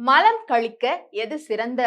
மலம் கழிக்க எது சிறந்த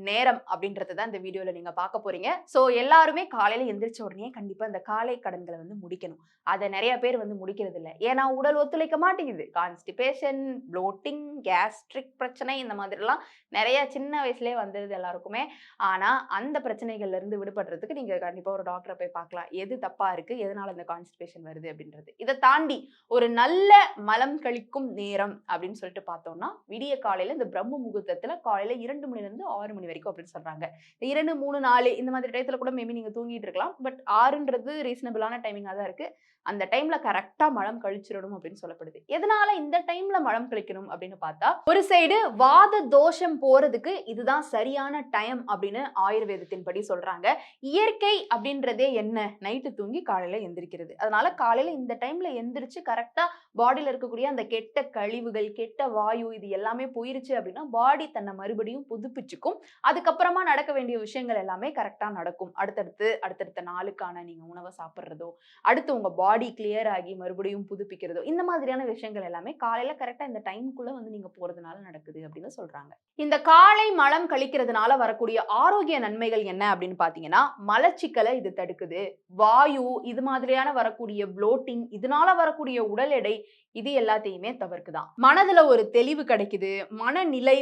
நேரம் அப்படின்றத தான் இந்த வீடியோல நீங்க பார்க்க போறீங்க. ஸோ எல்லாருமே காலையில எந்திரிச்ச உடனே கண்டிப்பா இந்த காலை கடன்கள முடிக்கணும். அத நெறைய பேர் முடிக்கிறது இல்ல. ஏன்னா உடல் ஒத்துழைக்க மாட்டேங்குது. கான்ஸ்டிபேஷன், ப்ளோட்டிங், கேஸ்ட்ரிக் பிரச்சனை இந்த மாதிரிலாம் நெறைய சின்ன வயசுலயே வந்துருது எல்லாருக்குமே. ஆனா அந்த பிரச்சனைகள்ல இருந்து விடுபடுறதுக்கு நீங்க கண்டிப்பா ஒரு டாக்டர போய் பார்க்கலாம். எது தப்பா இருக்கு? எதனால இந்த கான்ஸ்டிபேஷன் வருது அப்படின்றது. இத தாண்டி ஒரு நல்ல மலம் கழிக்கும் நேரம் அப்படின்னு சொல்லிட்டு பார்த்தோம்னா, விடிய காலையில இந்த பிரம்ம முகூர்த்தத்துல காலையில 2 மணிலிருந்து 6 மணி வரைக்கும் அப்படின்னு சொல்றாங்க. 2, 3, 4 இந்த மாதிரி டயத்துல கூட மேபி நீங்க தூங்கிட்டு இருக்கலாம். பட் 6ன்றது ரீசனபிளான டைமிங்கா தான் இருக்கு. அந்த டைம்ல கரெக்ட்டா மலம் கழிச்சிரணும் அப்படின்னு சொல்லப்படுது. எதனால இந்த டைம்ல மலம் கழிக்கணும் அப்படின்னு பார்த்தா, ஒரு சைடு வாத தோஷம் போறதுக்கு இதுதான் சரியான டைம் அப்படின்னு ஆயுர்வேதத்தின்படி சொல்றாங்க. இயற்கை அப்படின்றதே என்ன? நைட்டு தூங்கி காலையில எந்திரிக்கிறது. அதனால காலையில இந்த டைம்ல எந்திரிச்சு கரெக்ட்டா பாடியில இருக்கக்கூடிய அந்த கெட்ட கழிவுகள், கெட்ட வாயு இது எல்லாமே போயிருச்சு அப்படின்னா, பாடி தன்னை மறுபடியும் புதுப்பிச்சுக்கும். அதுக்கப்புறமா நடக்க வேண்டிய விஷயங்கள் எல்லாமே கரெக்ட்டா நடக்கும். அடுத்தடுத்த நாளுக்கான நீங்க உணவ சாப்பிடுறதோ, அடுத்து உங்க பாடி கிளியர் ஆகி மறுபடியும் புதுப்பிக்கிறதோ, இந்த மாதிரியான விஷயங்கள் எல்லாமே காலையில கரெக்ட்டா இந்த டைம்க்குள்ள நீங்க போறதுனால நடக்குது அப்படின்னு சொல்றாங்க. இந்த காலை மலம் கழிக்கிறதுனால வரக்கூடிய ஆரோக்கிய நன்மைகள் என்ன அப்படின்னு பார்த்தீங்கன்னா, மலச்சிக்கல இது தடுக்குது. வாயு இது மாதிரியான வரக்கூடிய ப்ளோட்டிங் இதனால வரக்கூடிய உடல் எடை இது எல்லாத்தையுமே தவிர்க்குதாம். மனதுல ஒரு தெளிவு கிடைக்குது, மனநிலை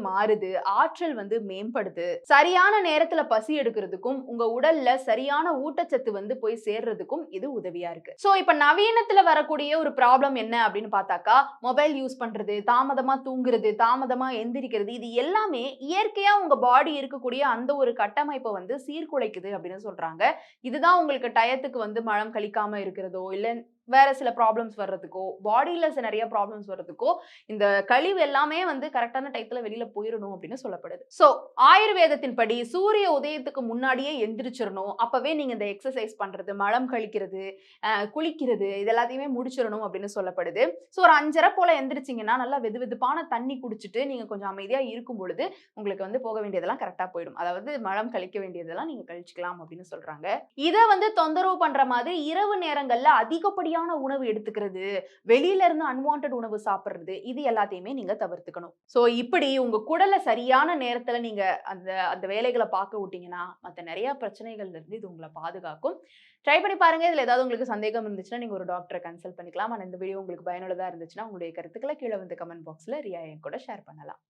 மாறுது, ஆற்றல் மேம்படுது, சரியான நேரத்துல பசி எடுக்கிறதுக்கும் உங்க உடல்ல சரியான ஊட்டச்சத்து போய் சேர்றதுக்கும் இது உதவியா இருக்கு. சோ இப்ப நவீனத்துல வரக்கூடிய ஒரு ப்ராப்ளம் என்ன அப்படின்னு பார்த்தாக்கா, மொபைல் யூஸ் பண்றது, தாமதமா தூங்குறது, தாமதமா எந்திரிக்கிறது இது எல்லாமே இயற்கையா உங்க பாடி இருக்கக்கூடிய அந்த ஒரு கட்டமைப்பை சீர்குலைக்குது அப்படின்னு சொல்றாங்க. இதுதான் உங்களுக்கு டயத்துக்கு மலம் கழிக்காம இருக்கிறதோ, இல்ல வேற சில ப்ராப்ளம்ஸ் வர்றதுக்கோ, பாடியில நெறைய ப்ராப்ளம்ஸ் வர்றதுக்கோ, இந்த கழிவு எல்லாமே கரெக்ட்டான டயத்துல வெளியில போயிரணும் அப்படின்னு சொல்லப்படுது. சோ ஆயுர்வேதத்தின் படி சூரிய உதயத்துக்கு முன்னாடியே எந்திரிச்சிரணும். அப்பவே நீங்க இந்த எக்ஸர்சைஸ் பண்றது, மலம் கழிக்கிறது, குளிக்கிறது இது எல்லாத்தையுமே முடிச்சிரணும் அப்படின்னு சொல்லப்படுது. சோ ஒரு 5:30 போல எந்திரிச்சீங்கன்னா, நல்லா வெதுவெதுப்பான தண்ணி குடிச்சிட்டு நீங்க கொஞ்சம் அமைதியா இருக்கும் பொழுது, உங்களுக்கு போக வேண்டியதெல்லாம் கரெக்ட்டா போயிடும். அதாவது மலம் கழிக்க வேண்டியதெல்லாம் நீங்க கழிச்சுக்கலாம் அப்படின்னு சொல்றாங்க. இத தொந்தரவு பண்ற மாதிரி இரவு நேரங்கள்ல அதிகப்படியான உணவு எடுத்துக்கிறது, வெளியில இருந்து அன்வான்டட் உணவு சாப்பிடுறது, இது எல்லாத்தையுமே நீங்க தவிர்த்துக்கணும். சோ இப்படி உங்க குடல சரியான நேரத்துல நீங்க அந்த அந்த வேலைகள பார்க்க விட்டீங்கன்னா, மத்த நெறைய பிரச்சனைகள்ல இருந்து இது உங்கள பாதுகாக்கும். ட்ரை பண்ணி பாருங்க. இதுல ஏதாவது உங்களுக்கு சந்தேகம் இருந்துச்சுன்னா, நீங்க ஒரு டாக்டர கன்சல்ட் பண்ணிக்கலாம். ஆனா இந்த வீடியோ உங்களுக்கு பயனுள்ளதா இருந்துச்சுன்னா, உங்களுடைய கருத்துக்கள கீழ கமெண்ட் பாக்ஸ்ல ரியா என் கூட ஷேர் பண்ணலாம்.